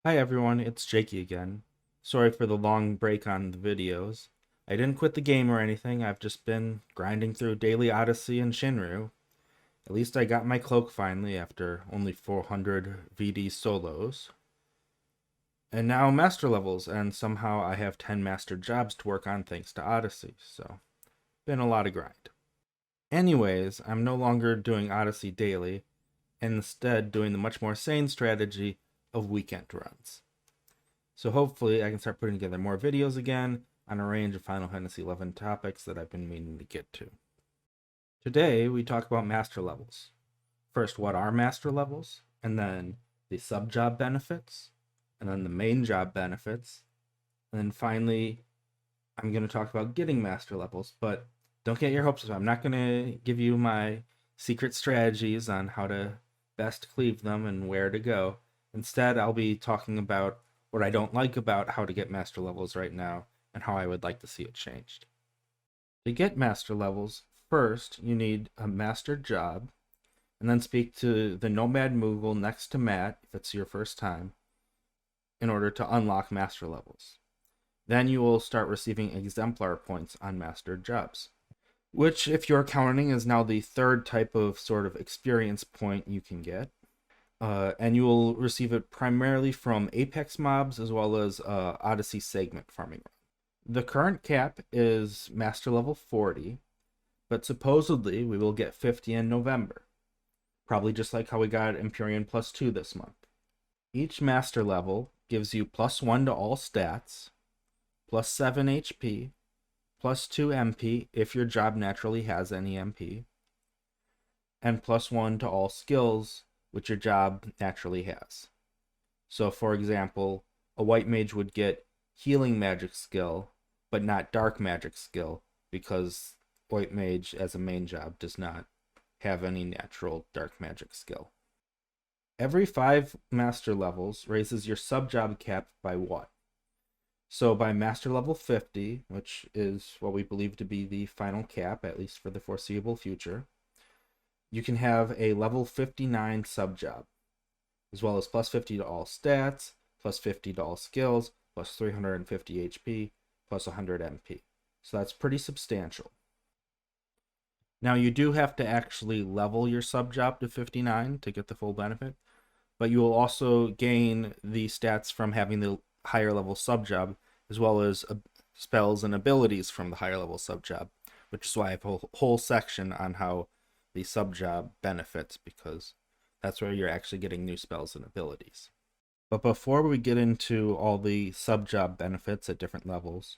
Hi everyone, it's Jakey again. Sorry for the long break on the videos. I didn't quit the game or anything, I've just been grinding through Daily Odyssey and Shinru. At least I got my cloak finally after only 400 VD solos. And now master levels, and somehow I have 10 master jobs to work on thanks to Odyssey, so been a lot of grind. Anyways, I'm no longer doing Odyssey daily, and instead doing the much more sane strategy of weekend runs. So hopefully I can start putting together more videos again on a range of Final Fantasy XI topics that I've been meaning to get to. Today we talk about master levels. First, what are master levels? And then the sub-job benefits, and then the main job benefits. And then finally, I'm going to talk about getting master levels, but don't get your hopes up. I'm not going to give you my secret strategies on how to best cleave them and where to go. Instead, I'll be talking about what I don't like about how to get master levels right now and how I would like to see it changed. To get master levels, first you need a master job, and then speak to the Nomad Moogle next to Matt if it's your first time in order to unlock master levels. Then you will start receiving exemplar points on master jobs, which, if you're counting, is now the third type of sort of experience point you can get. And you will receive it primarily from Apex mobs as well as Odyssey segment farming. The current cap is master level 40, but supposedly we will get 50 in November. Probably just like how we got Empyrean plus 2 this month. Each master level gives you plus 1 to all stats, plus 7 HP, plus 2 MP if your job naturally has any MP, and plus 1 to all skills which your job naturally has. So for example, a white mage would get healing magic skill, but not dark magic skill, because white mage as a main job does not have any natural dark magic skill. Every 5 master levels raises your sub-job cap by 1. So by master level 50, which is what we believe to be the final cap, at least for the foreseeable future, you can have a level 59 sub-job, as well as plus 50 to all stats, plus 50 to all skills, plus 350 HP, plus 100 MP. So that's pretty substantial. Now you do have to actually level your sub-job to 59 to get the full benefit, but you will also gain the stats from having the higher level sub-job, as well as spells and abilities from the higher level sub-job, which is why I have a whole section on how the sub-job benefits, because that's where you're actually getting new spells and abilities. But before we get into all the sub-job benefits at different levels,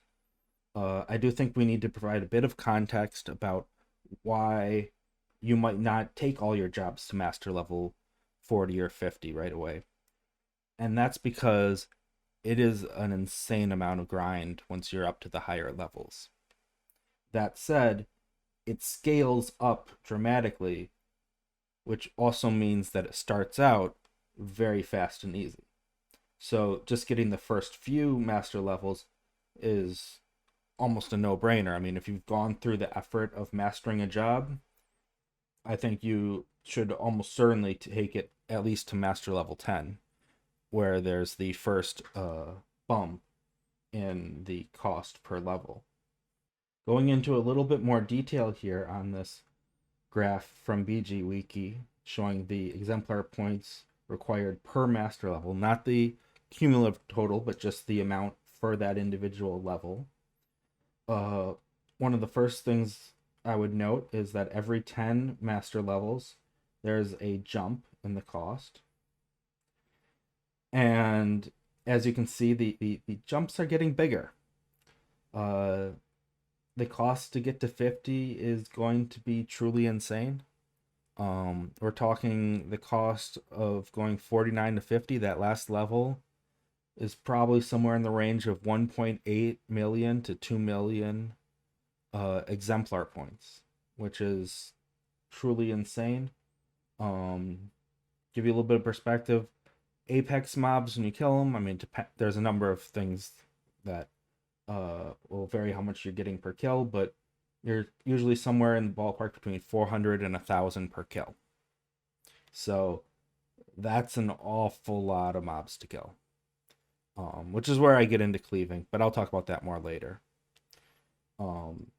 I do think we need to provide a bit of context about why you might not take all your jobs to master level 40 or 50 right away. And that's because it is an insane amount of grind once you're up to the higher levels. That said, it scales up dramatically, which also means that it starts out very fast and easy. So just getting the first few master levels is almost a no-brainer. I mean, if you've gone through the effort of mastering a job, I think you should almost certainly take it at least to master level 10, where there's the first bump in the cost per level. Going into a little bit more detail here on this graph from BG Wiki showing the exemplar points required per master level, not the cumulative total, but just the amount for that individual level. One of the first things I would note is that every 10 master levels, there's a jump in the cost. And as you can see, the jumps are getting bigger. The cost to get to 50 is going to be truly insane. We're talking the cost of going 49 to 50, that last level, is probably somewhere in the range of 1.8 million to 2 million exemplar points, which is truly insane. Give you a little bit of perspective. Apex mobs, when you kill them, I mean, there's a number of things that will vary how much you're getting per kill, but you're usually somewhere in the ballpark between 400 and 1,000 per kill. So that's an awful lot of mobs to kill. which is where I get into cleaving, but I'll talk about that more later.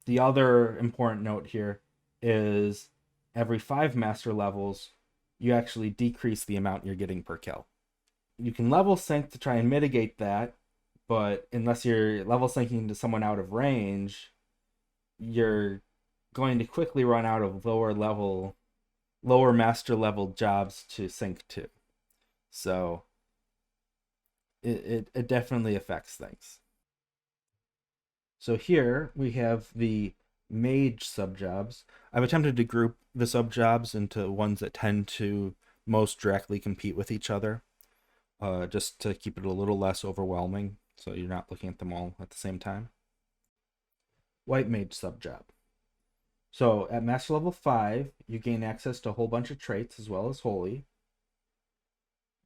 The other important note here is every 5 master levels, you actually decrease the amount you're getting per kill. You can level sync to try and mitigate that, but unless you're level syncing to someone out of range, you're going to quickly run out of lower master level jobs to sync to. So it definitely affects things. So here we have the MAGE subjobs. I've attempted to group the subjobs into ones that tend to most directly compete with each other, just to keep it a little less overwhelming, so you're not looking at them all at the same time. White Mage subjob. So at Master Level 5, you gain access to a whole bunch of traits as well as Holy.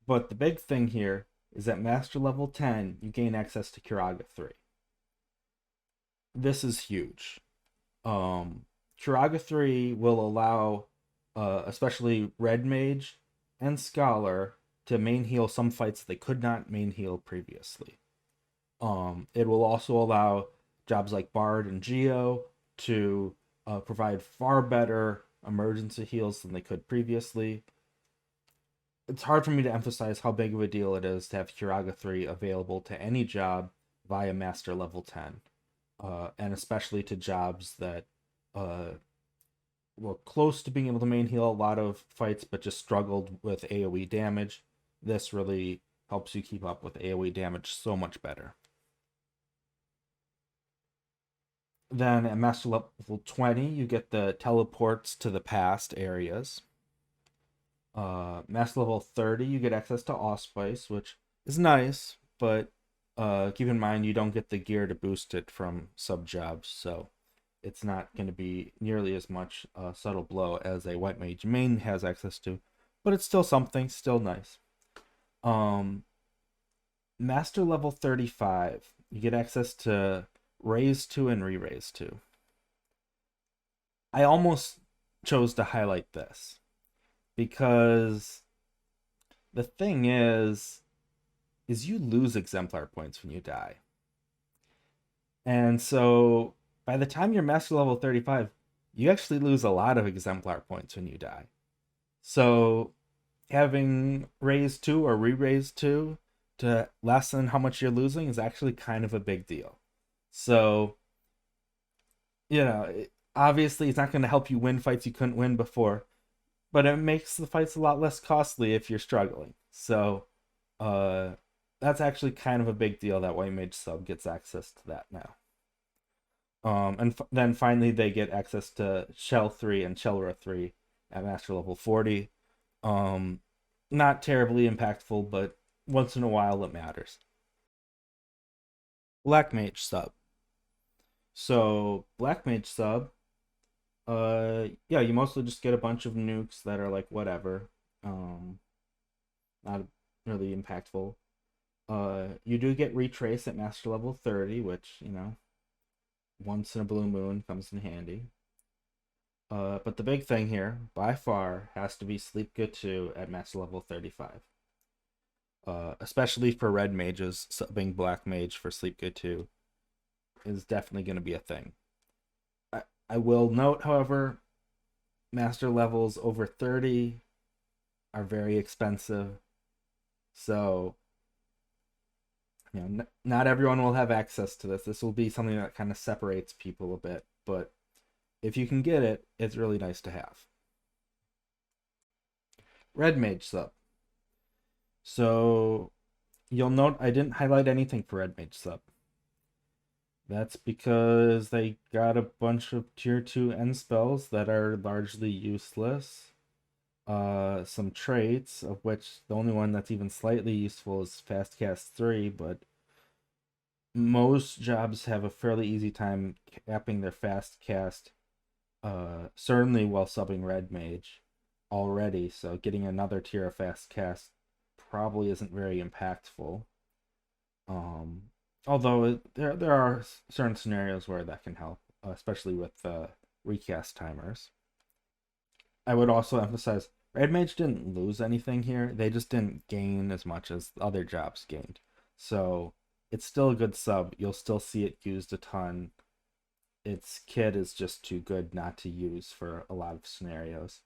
But the big thing here is at Master Level 10, you gain access to Kiraga 3. This is huge. Kiraga 3 will allow especially Red Mage and Scholar to main heal some fights they could not main heal previously. It will also allow jobs like Bard and Geo to provide far better emergency heals than they could previously. It's hard for me to emphasize how big of a deal it is to have Kiraga 3 available to any job via Master Level 10. And especially to jobs that were close to being able to main heal a lot of fights but just struggled with AoE damage. This really helps you keep up with AoE damage so much better. Then at Master Level 20, you get the teleports to the past areas. Master Level 30, you get access to Allspice, which is nice, but keep in mind you don't get the gear to boost it from subjobs, so it's not going to be nearly as much subtle blow as a White Mage main has access to, but it's still something, still nice. Master Level 35, you get access to Raise 2 and Re-Raise 2. I almost chose to highlight this because the thing is you lose exemplar points when you die. And so by the time you're Master Level 35, you actually lose a lot of exemplar points when you die. So having Raise 2 or Re-Raise 2 to lessen how much you're losing is actually kind of a big deal. So, obviously it's not going to help you win fights you couldn't win before, but it makes the fights a lot less costly if you're struggling. So, that's actually kind of a big deal that White Mage sub gets access to that now. Then finally they get access to Shell 3 and Shellra 3 at Master Level 40. Not terribly impactful, but once in a while it matters. Black Mage sub. So Black Mage sub, yeah, you mostly just get a bunch of nukes that are like whatever, not really impactful. You do get Retrace at Master Level 30, which, once in a blue moon comes in handy. But the big thing here, by far, has to be Sleep Good 2 at Master Level 35. Especially for Red Mages, subbing Black Mage for Sleep Good 2 is definitely going to be a thing. I will note, however, Master levels over 30 are very expensive. So, not everyone will have access to this. This will be something that kind of separates people a bit, but if you can get it, it's really nice to have. Red Mage sub. So, you'll note I didn't highlight anything for Red Mage sub. That's because they got a bunch of tier 2 end spells that are largely useless. Some traits, of which the only one that's even slightly useful is Fast Cast 3, but most jobs have a fairly easy time capping their Fast Cast, certainly while subbing Red Mage already, so getting another tier of Fast Cast probably isn't very impactful. Although there are certain scenarios where that can help, especially with recast timers. I would also emphasize Red Mage didn't lose anything here. They just didn't gain as much as other jobs gained. So it's still a good sub. You'll still see it used a ton. Its kit is just too good not to use for a lot of scenarios.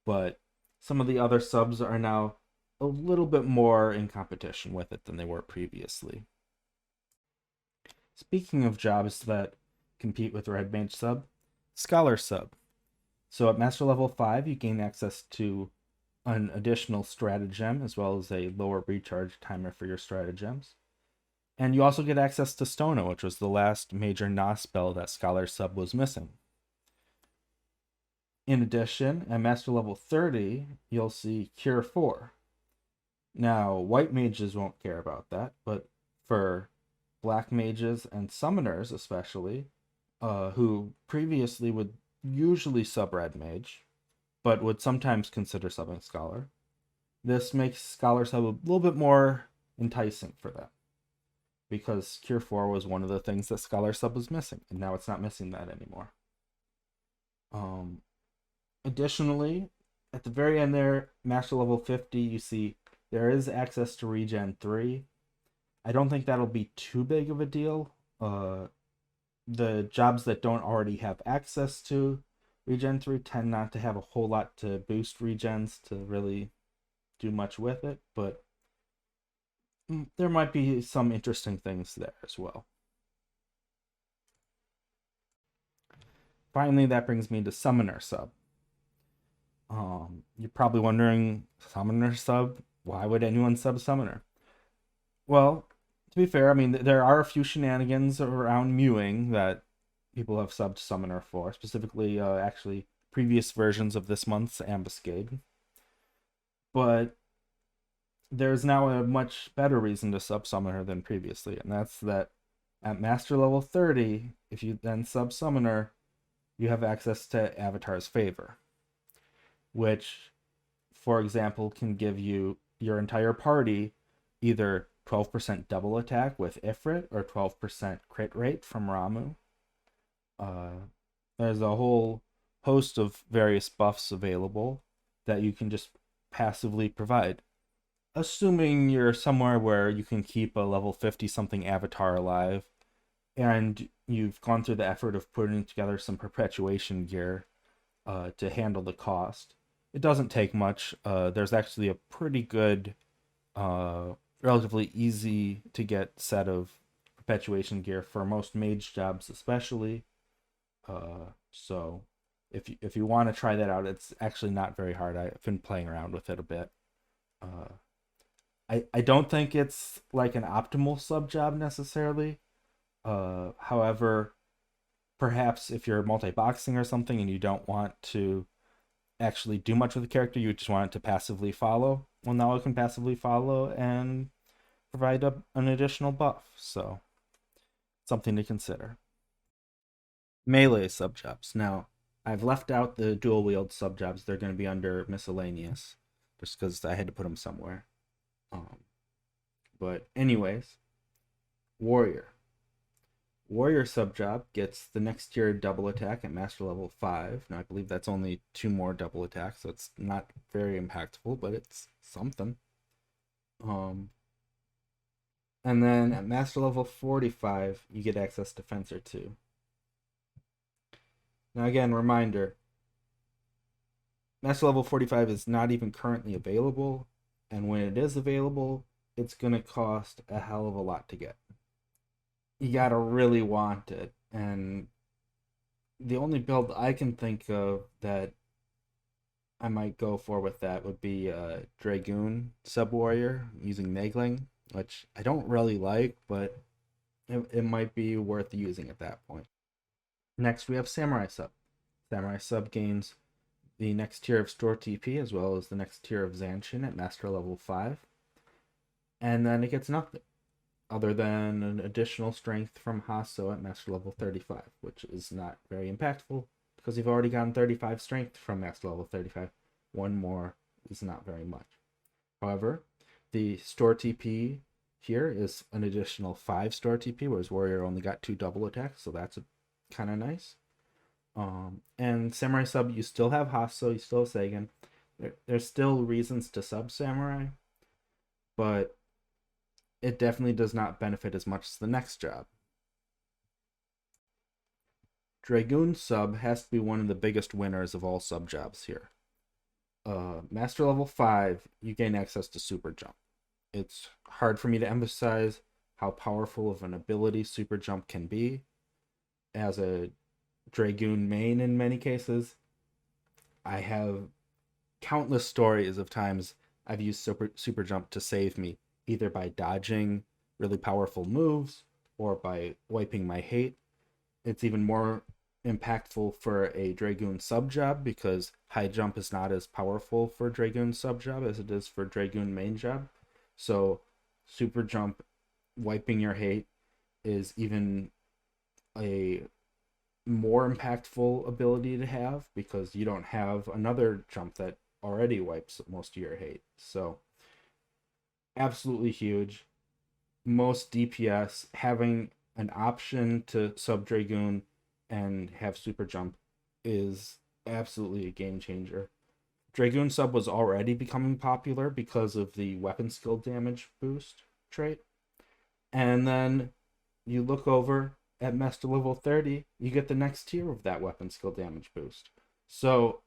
But some of the other subs are now a little bit more in competition with it than they were previously. Speaking of jobs that compete with Red Mage sub, Scholar sub. So at Master Level 5, you gain access to an additional stratagem as well as a lower recharge timer for your stratagems. And you also get access to Stona, which was the last major Na spell that Scholar sub was missing. In addition, at Master Level 30, you'll see Cure 4. Now, white mages won't care about that, but for black mages and summoners especially, who previously would usually sub red mage, but would sometimes consider subbing Scholar, this makes Scholar sub a little bit more enticing for them. Because Cure 4 was one of the things that Scholar sub was missing, and now it's not missing that anymore. Additionally, at the very end there, Master Level 50, you see there is access to Regen 3. I don't think that'll be too big of a deal. The jobs that don't already have access to Regen 3 tend not to have a whole lot to boost regens to really do much with it, but there might be some interesting things there as well. Finally, that brings me to Summoner sub. You're probably wondering, Summoner sub? Why would anyone sub Summoner? Well, to be fair, I mean, there are a few shenanigans around mewing that people have subbed Summoner for, specifically, actually, previous versions of this month's Ambuscade. But there's now a much better reason to sub Summoner than previously, and that's that at Master Level 30, if you then sub Summoner, you have access to Avatar's Favor, which, for example, can give you your entire party either 12% double attack with Ifrit or 12% crit rate from Ramu. There's a whole host of various buffs available that you can just passively provide. Assuming you're somewhere where you can keep a level 50 something avatar alive, and you've gone through the effort of putting together some perpetuation gear to handle the cost. It doesn't take much. There's actually a pretty good, relatively easy to get set of perpetuation gear for most mage jobs especially. So if you want to try that out, it's actually not very hard. I've been playing around with it a bit. I don't think it's like an optimal sub job necessarily. However, perhaps if you're multi-boxing or something and you don't want to actually do much with the character, you just want it to passively follow. Well, now it can passively follow and provide an additional buff. So, something to consider. Melee subjobs. Now, I've left out the dual wield subjobs. They're going to be under miscellaneous, just because I had to put them somewhere. But anyways, Warrior. Warrior subjob gets the next tier double attack at Master Level 5. Now, I believe that's only 2 more double attacks, so it's not very impactful, but it's something. And then at Master Level 45, you get access to Fencer 2. Now, again, reminder, Master Level 45 is not even currently available, and when it is available, it's going to cost a hell of a lot to get. You gotta really want it, and the only build I can think of that I might go for with that would be Dragoon Sub-Warrior using Megling, which I don't really like, but it might be worth using at that point. Next, we have Samurai Sub. Samurai Sub gains the next tier of Store TP as well as the next tier of Zanshin at Master Level 5, and then it gets nothing other than an additional strength from Hasso at Master Level 35, which is not very impactful because you've already gotten 35 strength from Master Level 35. One more is not very much. However, the Store TP here is an additional 5 Store TP, whereas Warrior only got 2 double attacks, so that's kind of nice. And Samurai Sub, you still have Hasso, you still have Sagan. There's still reasons to sub Samurai, but it definitely does not benefit as much as the next job. Dragoon sub has to be one of the biggest winners of all sub jobs here. Master level 5, you gain access to super jump. It's hard for me to emphasize how powerful of an ability super jump can be. As a Dragoon main in many cases, I have countless stories of times I've used super jump to save me, either by dodging really powerful moves or by wiping my hate. It's even more impactful for a Dragoon sub job because high jump is not as powerful for Dragoon sub job as it is for Dragoon main job. So super jump wiping your hate is even a more impactful ability to have because you don't have another jump that already wipes most of your hate. So absolutely huge. Most DPS having an option to sub Dragoon and have super jump is absolutely a game changer. Dragoon sub was already becoming popular because of the weapon skill damage boost trait. And then you look over at Master level 30, you get the next tier of that weapon skill damage boost. So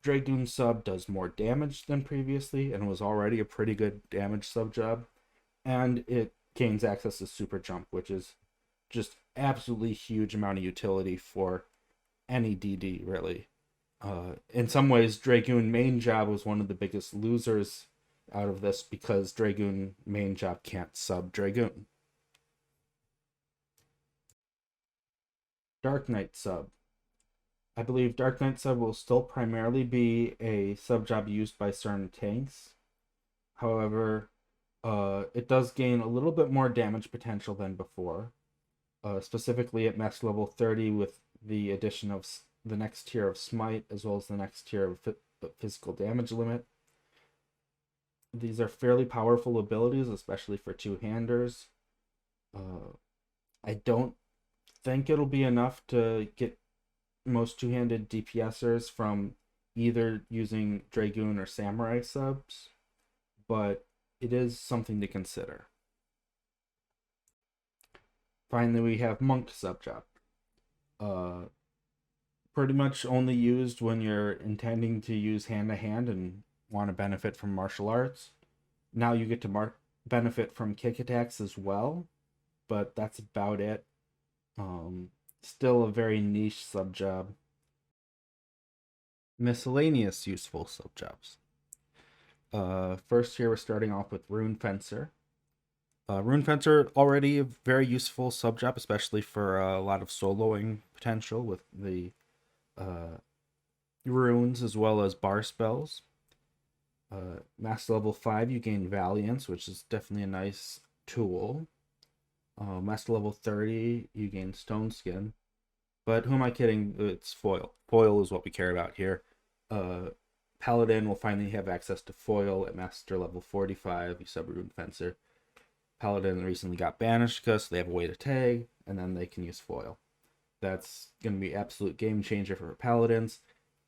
Dragoon sub does more damage than previously and was already a pretty good damage sub job. And it gains access to super jump, which is just absolutely huge amount of utility for any DD, really. In some ways, Dragoon main job was one of the biggest losers out of this because Dragoon main job can't sub Dragoon. Dark Knight sub. I believe Dark Knight sub will still primarily be a sub job used by certain tanks. However, it does gain a little bit more damage potential than before. Specifically at max level 30 with the addition of the next tier of Smite as well as the next tier of physical damage limit. These are fairly powerful abilities, especially for two-handers. I don't think it'll be enough to get most two-handed DPSers from either using Dragoon or Samurai subs, but it is something to consider. Finally, we have Monk subjob. Pretty much only used when you're intending to use hand-to-hand and want to benefit from martial arts. Now you get to benefit from kick attacks as well, but that's about it. Still a very niche subjob. Miscellaneous useful subjobs. First here we're starting off with Rune Fencer. Rune Fencer already a very useful subjob, especially for a lot of soloing potential with the runes as well as bar spells. Master level 5 you gain Valiance, which is definitely a nice tool. Master level 30 you gain Stone Skin. But who am I kidding? It's Foil. Foil is what we care about here. Paladin will finally have access to Foil at Master level 45. You sub Rune Fencer. Paladin recently got banished because they have a way to tag, and then they can use Foil. That's going to be absolute game changer for Paladins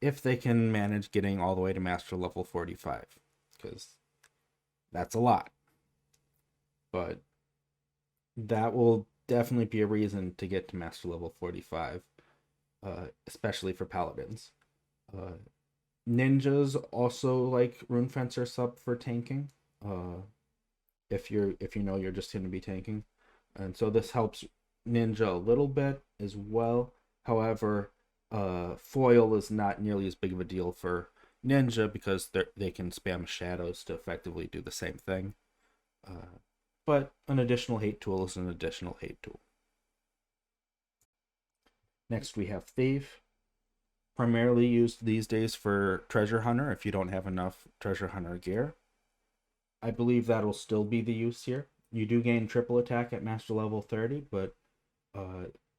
if they can manage getting all the way to Master level 45, because that's a lot. But that will definitely be a reason to get to Master level 45, especially for Paladins. Ninjas also like Rune Fencer sub for tanking. If you know you're just going to be tanking, and so this helps Ninja a little bit as well. However, Foil is not nearly as big of a deal for Ninja because they can spam shadows to effectively do the same thing. But an additional hate tool is an additional hate tool. Next we have Thief. Primarily used these days for Treasure Hunter if you don't have enough Treasure Hunter gear. I believe that'll still be the use here. You do gain triple attack at Master level 30, but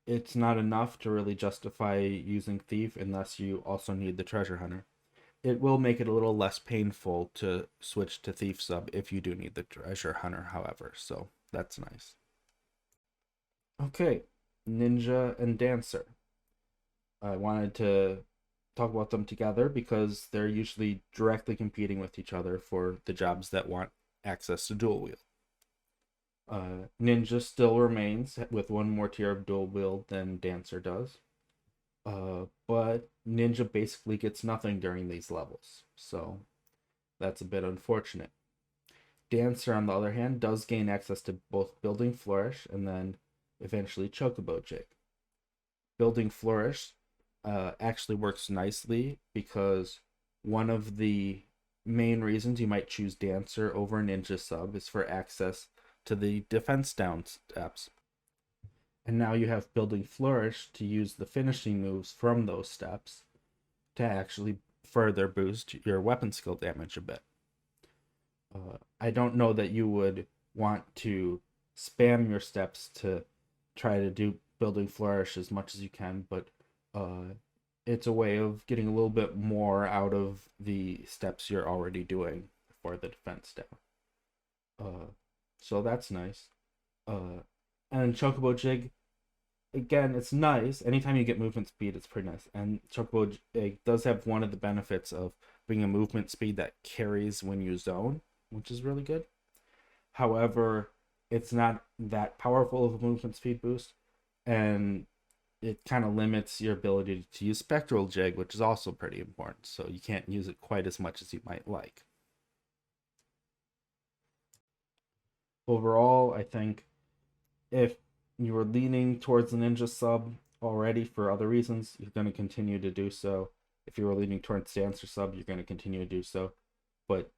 it's not enough to really justify using Thief unless you also need the Treasure Hunter. It will make it a little less painful to switch to Thief sub if you do need the Treasure Hunter, however, so that's nice. Okay, Ninja and Dancer. I wanted to talk about them together because they're usually directly competing with each other for the jobs that want access to dual wield. Ninja still remains with one more tier of dual wield than Dancer does. But Ninja basically gets nothing during these levels, so that's a bit unfortunate. Dancer, on the other hand, does gain access to both Building Flourish and then eventually Chocobo Jig. Building Flourish actually works nicely because one of the main reasons you might choose Dancer over Ninja Sub is for access to the defense down steps. And now you have Building Flourish to use the finishing moves from those steps to actually further boost your weapon skill damage a bit. I don't know that you would want to spam your steps to try to do Building Flourish as much as you can, but it's a way of getting a little bit more out of the steps you're already doing for the defense down. So that's nice. And Chocobo Jig, again, it's nice. Anytime you get movement speed, it's pretty nice. And Chocobo Jig does have one of the benefits of being a movement speed that carries when you zone, which is really good. However, it's not that powerful of a movement speed boost, and it kind of limits your ability to use Spectral Jig, which is also pretty important, so you can't use it quite as much as you might like. Overall, I think if you were leaning towards the Ninja Sub already for other reasons, you're going to continue to do so. If you were leaning towards Dancer Sub, you're going to continue to do so. But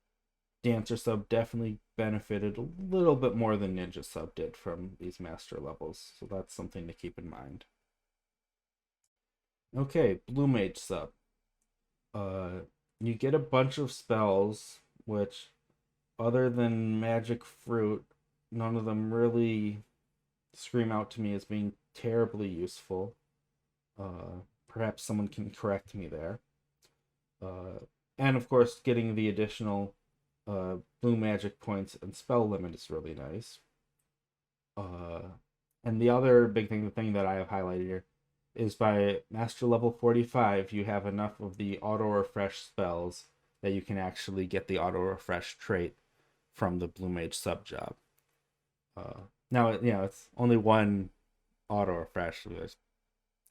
Dancer Sub definitely benefited a little bit more than Ninja Sub did from these master levels, so that's something to keep in mind. Okay, Blue Mage Sub. You get a bunch of spells, which, other than Magic Fruit, none of them really scream out to me as being terribly useful. Perhaps someone can correct me there. And of course, getting the additional blue magic points and spell limit is really nice. And the other big thing, the thing that I have highlighted here, is by master level 45, you have enough of the auto refresh spells that you can actually get the auto refresh trait from the Blue Mage sub job. Now, it's only one auto refresh. There's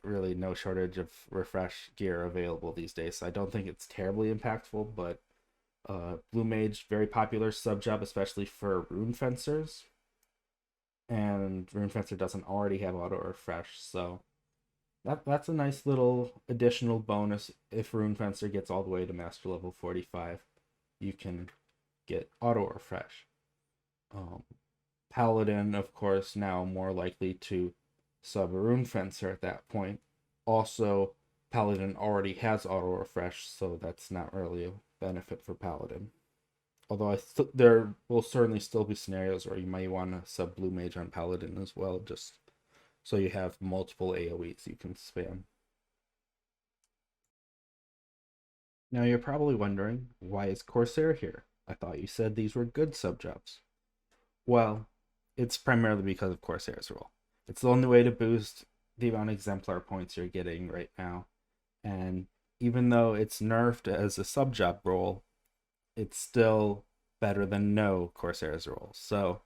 really no shortage of refresh gear available these days, so I don't think it's terribly impactful, but Blue Mage, very popular sub job, especially for Rune Fencers. And Rune Fencer doesn't already have auto refresh, so that's a nice little additional bonus. If Rune Fencer gets all the way to master level 45, you can get auto refresh. Paladin, of course, now more likely to sub a Rune Fencer at that point. Also, Paladin already has auto refresh, so that's not really a benefit for Paladin. Although there will certainly still be scenarios where you might want to sub Blue Mage on Paladin as well, just so you have multiple AoEs you can spam. Now you're probably wondering, why is Corsair here? I thought you said these were good sub-jobs. Well, it's primarily because of Corsair's role. It's the only way to boost the amount of exemplar points you're getting right now. And even though it's nerfed as a sub-job role, it's still better than no Corsair's role. So,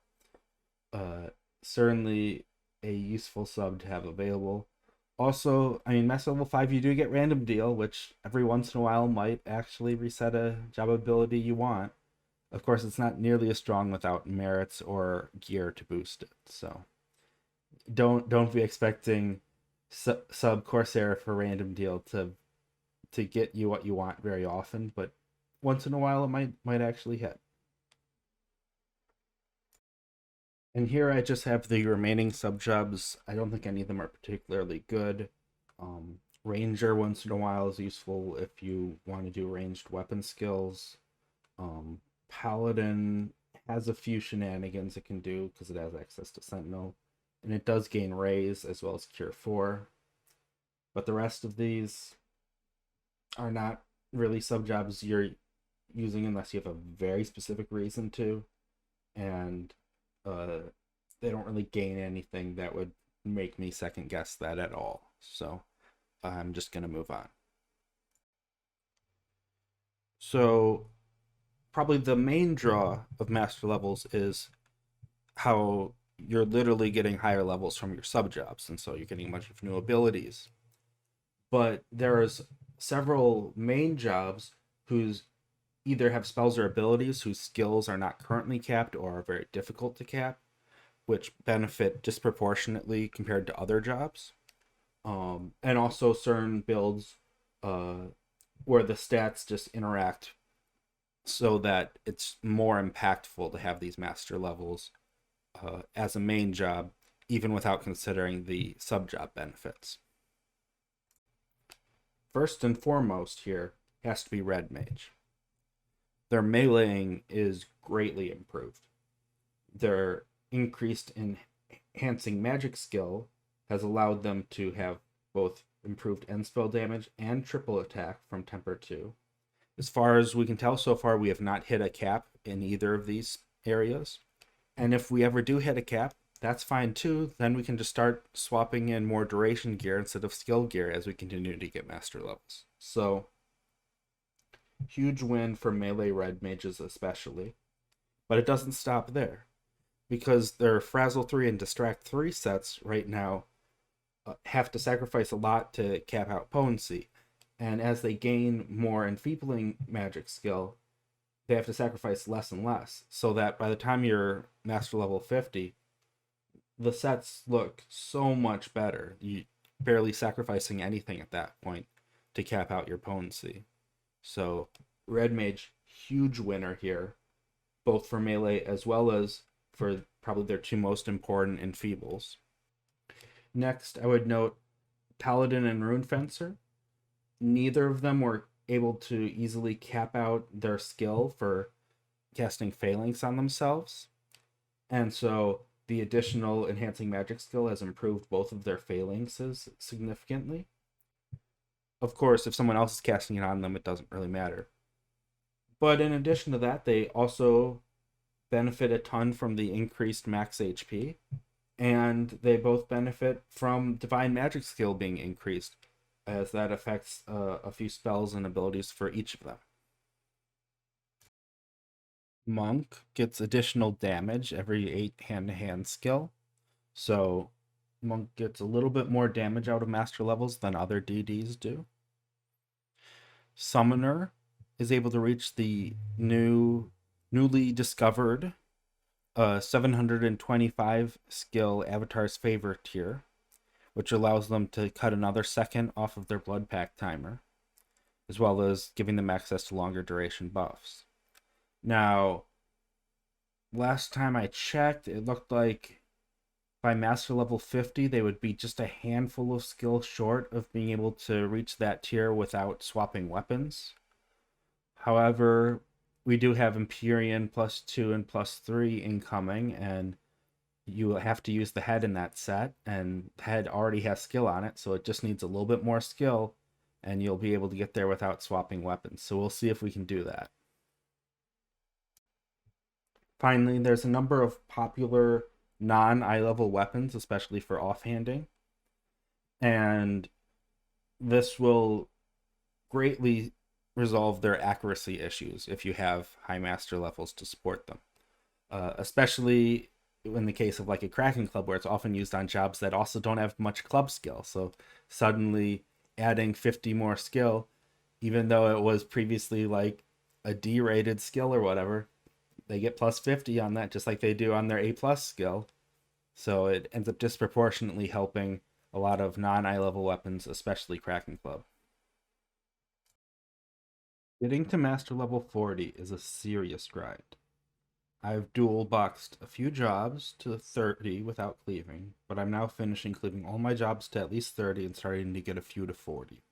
certainly a useful sub to have available. Also, I mean, Master Level 5, you do get Random Deal, which every once in a while might actually reset a job ability you want. Of course, it's not nearly as strong without merits or gear to boost it. So, don't be expecting sub Corsair for Random Deal to get you what you want very often, but once in a while it might actually hit. And here I just have the remaining sub-jobs. I don't think any of them are particularly good. Ranger once in a while is useful if you want to do ranged weapon skills. Paladin has a few shenanigans it can do because it has access to Sentinel. And it does gain Raise as well as Cure 4. But the rest of these are not really sub-jobs you're using unless you have a very specific reason to. And they don't really gain anything that would make me second guess that at all. So I'm just going to move on. So probably the main draw of master levels is how you're literally getting higher levels from your sub-jobs, and so you're getting a bunch of new abilities. But there's several main jobs whose either have spells or abilities whose skills are not currently capped or are very difficult to cap, which benefit disproportionately compared to other jobs. And also certain builds where the stats just interact so that it's more impactful to have these master levels as a main job, even without considering the sub-job benefits. First and foremost here has to be Red Mage. Their meleeing is greatly improved. Their increased enhancing magic skill has allowed them to have both improved end spell damage and triple attack from Temper 2. As far as we can tell so far, we have not hit a cap in either of these areas. And if we ever do hit a cap, that's fine too. Then we can just start swapping in more duration gear instead of skill gear as we continue to get master levels. So, huge win for melee red mages especially. But it doesn't stop there, because their Frazzle 3 and Distract 3 sets right now have to sacrifice a lot to cap out potency. And as they gain more enfeebling magic skill, they have to sacrifice less and less, so that by the time you're master level 50, the sets look so much better. You barely sacrificing anything at that point to cap out your potency. So Red Mage, huge winner here, both for melee as well as for probably their two most important enfeebles. Next, I would note Paladin and Rune Fencer. Neither of them were able to easily cap out their skill for casting Phalanx on themselves. And so the additional enhancing magic skill has improved both of their Phalanxes significantly. Of course, if someone else is casting it on them, it doesn't really matter. But in addition to that, they also benefit a ton from the increased max HP. And they both benefit from Divine Magic skill being increased, as that affects a few spells and abilities for each of them. Monk gets additional damage every 8 hand-to-hand skill. So Monk gets a little bit more damage out of master levels than other DDs do. Summoner is able to reach the newly discovered 725 skill Avatar's Favor tier, which allows them to cut another second off of their blood pack timer, as well as giving them access to longer duration buffs. Now, last time I checked, it looked like by master level 50, they would be just a handful of skills short of being able to reach that tier without swapping weapons. However, we do have Empyrean +2 and +3 incoming, and you have to use the head in that set, and the head already has skill on it, so it just needs a little bit more skill, and you'll be able to get there without swapping weapons. So we'll see if we can do that. Finally, there's a number of popular non-eye level weapons, especially for offhanding, and this will greatly resolve their accuracy issues if you have high master levels to support them. Especially in the case of like a Kraken Club, where it's often used on jobs that also don't have much club skill. So suddenly adding 50 more skill, even though it was previously like a D-rated skill or whatever, they get +50 on that, just like they do on their A+ skill. So it ends up disproportionately helping a lot of non-eye level weapons, especially Kraken Club. Getting to master level 40 is a serious grind. I've dual boxed a few jobs to 30 without cleaving, but I'm now finishing cleaving all my jobs to at least 30 and starting to get a few to 40.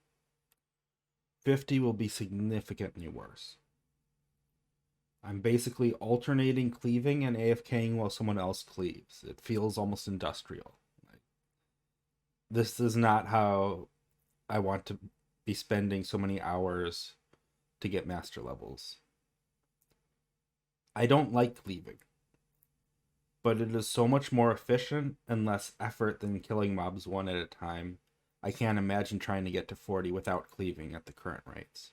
50 will be significantly worse. I'm basically alternating cleaving and AFKing while someone else cleaves. It feels almost industrial. This is not how I want to be spending so many hours to get master levels. I don't like cleaving, but it is so much more efficient and less effort than killing mobs one at a time. I can't imagine trying to get to 40 without cleaving at the current rates.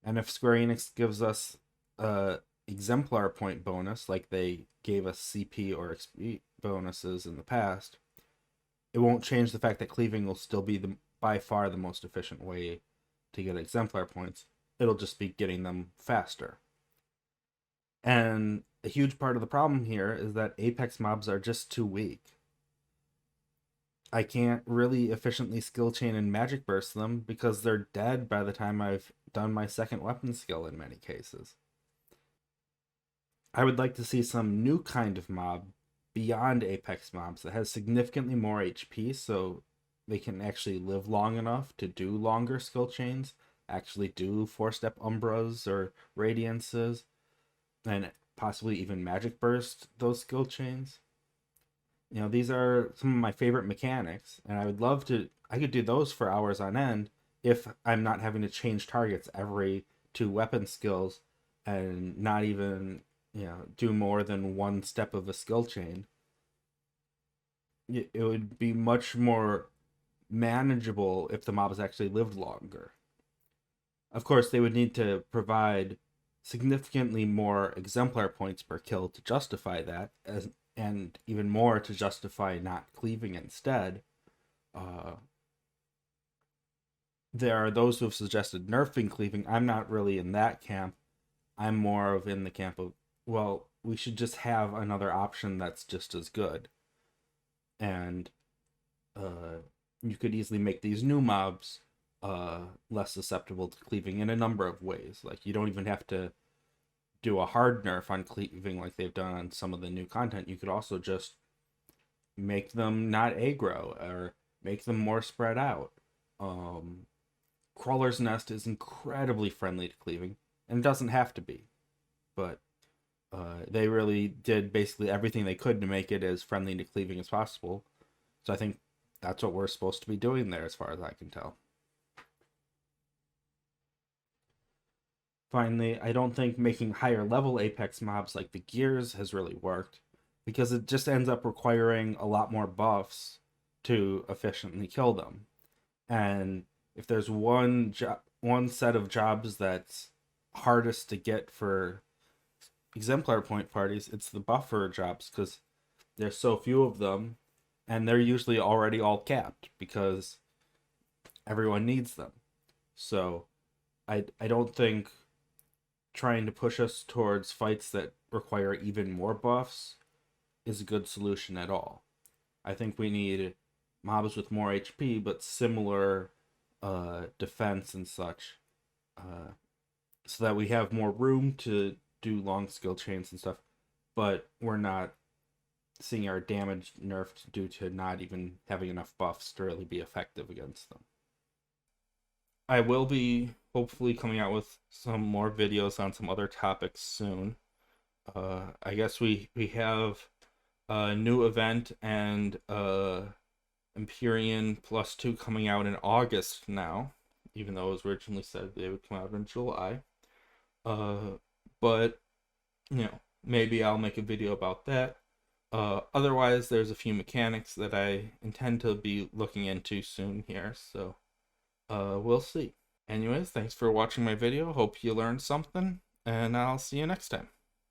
And if Square Enix gives us a exemplar point bonus, like they gave us CP or XP bonuses in the past, it won't change the fact that cleaving will still be by far the most efficient way to get exemplar points. It'll just be getting them faster. And a huge part of the problem here is that Apex mobs are just too weak. I can't really efficiently skill chain and magic burst them because they're dead by the time I've done my second weapon skill in many cases. I would like to see some new kind of mob beyond Apex mobs that has significantly more HP so they can actually live long enough to do longer skill chains, actually do 4-step Umbras or Radiances, and possibly even magic burst those skill chains. You know, these are some of my favorite mechanics, and I could do those for hours on end if I'm not having to change targets every 2 weapon skills and not even, do more than 1 step of a skill chain. It would be much more manageable if the mobs actually lived longer. Of course, they would need to provide significantly more exemplar points per kill to justify that, and even more to justify not cleaving instead. There are those who have suggested nerfing cleaving. I'm not really in that camp. I'm more of in the camp of, well, we should just have another option that's just as good. And you could easily make these new mobs less susceptible to cleaving in a number of ways. Like, you don't even have to do a hard nerf on cleaving like they've done on some of the new content. You could also just make them not aggro or make them more spread out. Crawler's Nest is incredibly friendly to cleaving, and it doesn't have to be, but they really did basically everything they could to make it as friendly to cleaving as possible. So I think that's what we're supposed to be doing there, as far as I can tell. Finally, I don't think making higher level Apex mobs like the Gears has really worked, because it just ends up requiring a lot more buffs to efficiently kill them. And if there's one set of jobs that's hardest to get for exemplar point parties, it's the buffer jobs, because there's so few of them, and they're usually already all capped because everyone needs them. So I don't think trying to push us towards fights that require even more buffs is a good solution at all. I think we need mobs with more HP but similar defense and such, so that we have more room to do long skill chains and stuff, but we're not seeing our damage nerfed due to not even having enough buffs to really be effective against them. I will be hopefully coming out with some more videos on some other topics soon. I guess we have a new event and Empyrean +2 coming out in August now, even though it was originally said they would come out in July. But, maybe I'll make a video about that. Otherwise, there's a few mechanics that I intend to be looking into soon here, so we'll see. Anyways, thanks for watching my video. Hope you learned something, and I'll see you next time.